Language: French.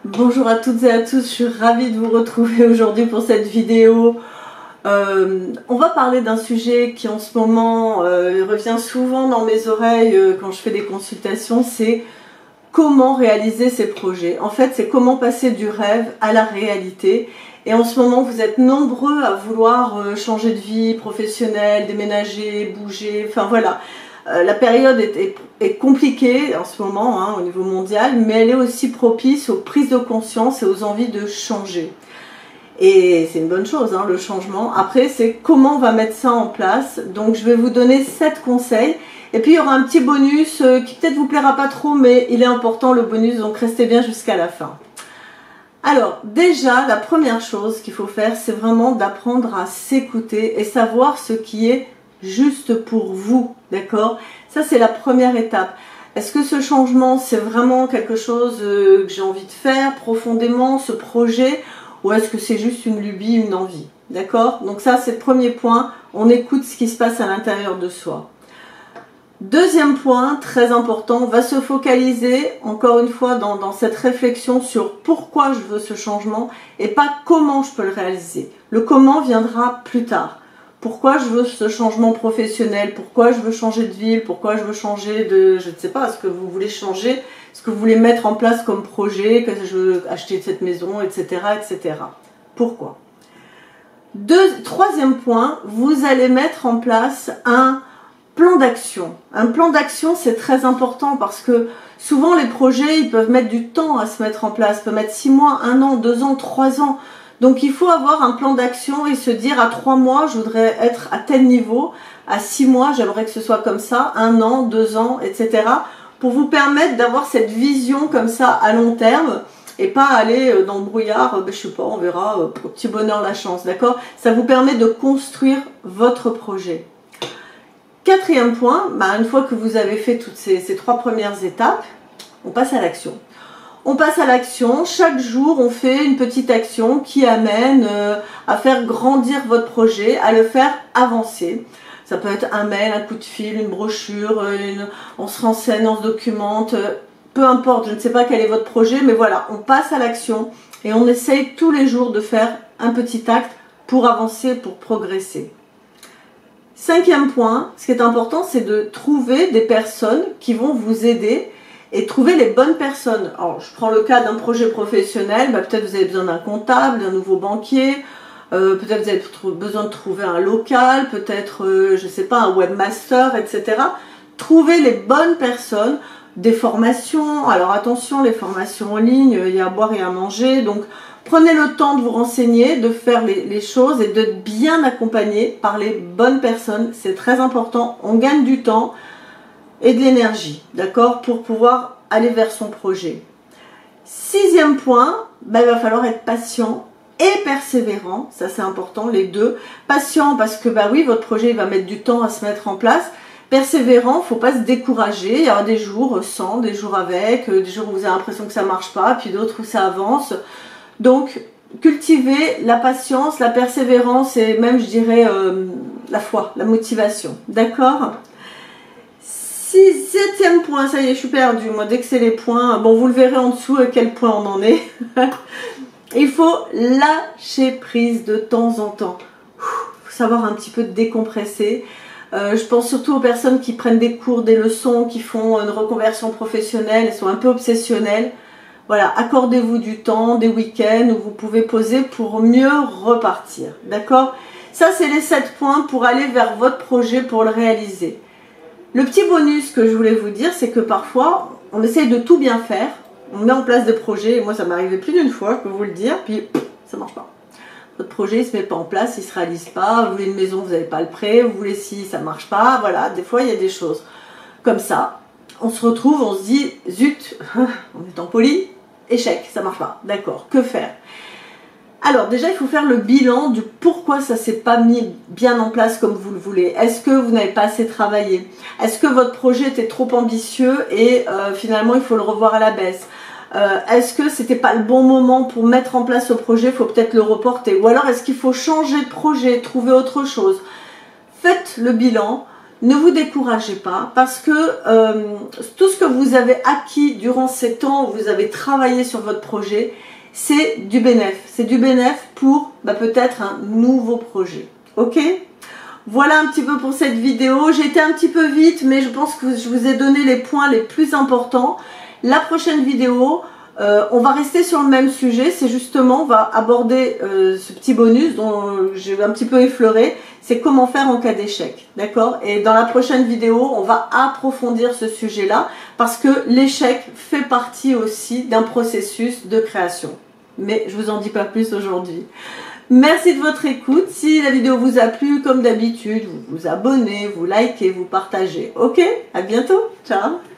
Bonjour à toutes et à tous, je suis ravie de vous retrouver aujourd'hui pour cette vidéo. On va parler d'un sujet qui en ce moment revient souvent dans mes oreilles quand je fais des consultations, c'est comment réaliser ses projets. En fait, c'est comment passer du rêve à la réalité. Et en ce moment, vous êtes nombreux à vouloir changer de vie professionnelle, déménager, bouger, enfin voilà. La période est compliquée en ce moment au niveau mondial, mais elle est aussi propice aux prises de conscience et aux envies de changer. Et c'est une bonne chose, le changement. Après, c'est comment on va mettre ça en place. Donc, je vais vous donner 7 conseils. Et puis, il y aura un petit bonus qui peut-être vous plaira pas trop, mais il est important le bonus, donc restez bien jusqu'à la fin. Alors, déjà, la première chose qu'il faut faire, c'est vraiment d'apprendre à s'écouter et savoir ce qui est juste pour vous, d'accord? Ça, c'est la première étape. Est-ce que ce changement, c'est vraiment quelque chose que j'ai envie de faire profondément, ce projet, ou est-ce que c'est juste une lubie, une envie, d'accord? Donc ça, c'est le premier point, on écoute ce qui se passe à l'intérieur de soi. Deuxième point, très important, on va se focaliser, encore une fois, dans cette réflexion sur pourquoi je veux ce changement et pas comment je peux le réaliser. Le comment viendra plus tard. Pourquoi je veux ce changement professionnel, pourquoi je veux changer de ville, pourquoi je veux changer de, je ne sais pas, ce que vous voulez changer, ce que vous voulez mettre en place comme projet, que je veux acheter cette maison, etc., etc. Pourquoi? Troisième point, vous allez mettre en place un plan d'action. Un plan d'action, c'est très important parce que souvent les projets, ils peuvent mettre du temps à se mettre en place, ils peuvent mettre 6 mois, 1 an, 2 ans, 3 ans. Donc il faut avoir un plan d'action et se dire à 3 mois, je voudrais être à tel niveau, à 6 mois, j'aimerais que ce soit comme ça, 1 an, 2 ans, etc. pour vous permettre d'avoir cette vision comme ça à long terme et pas aller dans le brouillard, je sais pas, on verra, au petit bonheur la chance, d'accord? Ça vous permet de construire votre projet. Quatrième point, une fois que vous avez fait toutes ces 3 premières étapes, on passe à l'action. On passe à l'action, chaque jour on fait une petite action qui amène à faire grandir votre projet, à le faire avancer. Ça peut être un mail, un coup de fil, une brochure, on se renseigne, on se documente, peu importe, je ne sais pas quel est votre projet, mais voilà, on passe à l'action et on essaye tous les jours de faire un petit acte pour avancer, pour progresser. Cinquième point, ce qui est important, c'est de trouver des personnes qui vont vous aider et trouver les bonnes personnes. Alors, je prends le cas d'un projet professionnel, peut-être vous avez besoin d'un comptable, d'un nouveau banquier, peut-être vous avez besoin de trouver un local, peut-être, je ne sais pas, un webmaster, etc. Trouvez les bonnes personnes, des formations. Alors attention, les formations en ligne, il y a à boire et à manger, donc prenez le temps de vous renseigner, de faire les choses et d'être bien accompagné par les bonnes personnes. C'est très important, on gagne du temps et de l'énergie, d'accord, pour pouvoir aller vers son projet. Sixième point, il va falloir être patient et persévérant, ça c'est important, les deux. Patient parce que oui, votre projet va mettre du temps à se mettre en place. Persévérant, il ne faut pas se décourager, il y aura des jours sans, des jours avec, des jours où vous avez l'impression que ça ne marche pas, puis d'autres où ça avance. Donc, cultivez la patience, la persévérance et même, je dirais, la foi, la motivation, d'accord ? Septième point, ça y est, je suis perdue, moi, dès que c'est les points, bon, vous le verrez en dessous à quel point on en est. Il faut lâcher prise de temps en temps. Il faut savoir un petit peu décompresser. Je pense surtout aux personnes qui prennent des cours, des leçons, qui font une reconversion professionnelle, elles sont un peu obsessionnelles. Voilà, accordez-vous du temps, des week-ends où vous pouvez poser pour mieux repartir, d'accord? Ça, c'est les 7 points pour aller vers votre projet, pour le réaliser. Le petit bonus que je voulais vous dire, c'est que parfois, on essaye de tout bien faire, on met en place des projets, et moi ça m'est arrivé plus d'une fois, je peux vous le dire, puis ça marche pas. Votre projet ne se met pas en place, il ne se réalise pas, vous voulez une maison, vous n'avez pas le prêt, vous voulez ci, ça ne marche pas, voilà, des fois il y a des choses comme ça. On se retrouve, on se dit, zut, en étant poli, échec, ça ne marche pas, d'accord, que faire? Alors déjà, il faut faire le bilan du pourquoi ça ne s'est pas mis bien en place comme vous le voulez. Est-ce que vous n'avez pas assez travaillé? Est-ce que votre projet était trop ambitieux et finalement il faut le revoir à la baisse? Est-ce que c'était pas le bon moment pour mettre en place ce projet? Il faut peut-être le reporter. Ou alors est-ce qu'il faut changer de projet, trouver autre chose? Faites le bilan. ne vous découragez pas parce que tout ce que vous avez acquis durant ces temps où vous avez travaillé sur votre projet, c'est du bénéf. C'est du bénéf pour peut-être un nouveau projet. Ok? Voilà un petit peu pour cette vidéo. J'ai été un petit peu vite, mais je pense que je vous ai donné les points les plus importants. La prochaine vidéo, on va rester sur le même sujet. C'est justement, on va aborder ce petit bonus dont j'ai un petit peu effleuré. C'est comment faire en cas d'échec. D'accord? Et dans la prochaine vidéo, on va approfondir ce sujet-là parce que l'échec fait partie aussi d'un processus de création. Mais je vous en dis pas plus aujourd'hui. Merci de votre écoute. Si la vidéo vous a plu, comme d'habitude, vous vous abonnez, vous likez, vous partagez. Ok? À bientôt. Ciao!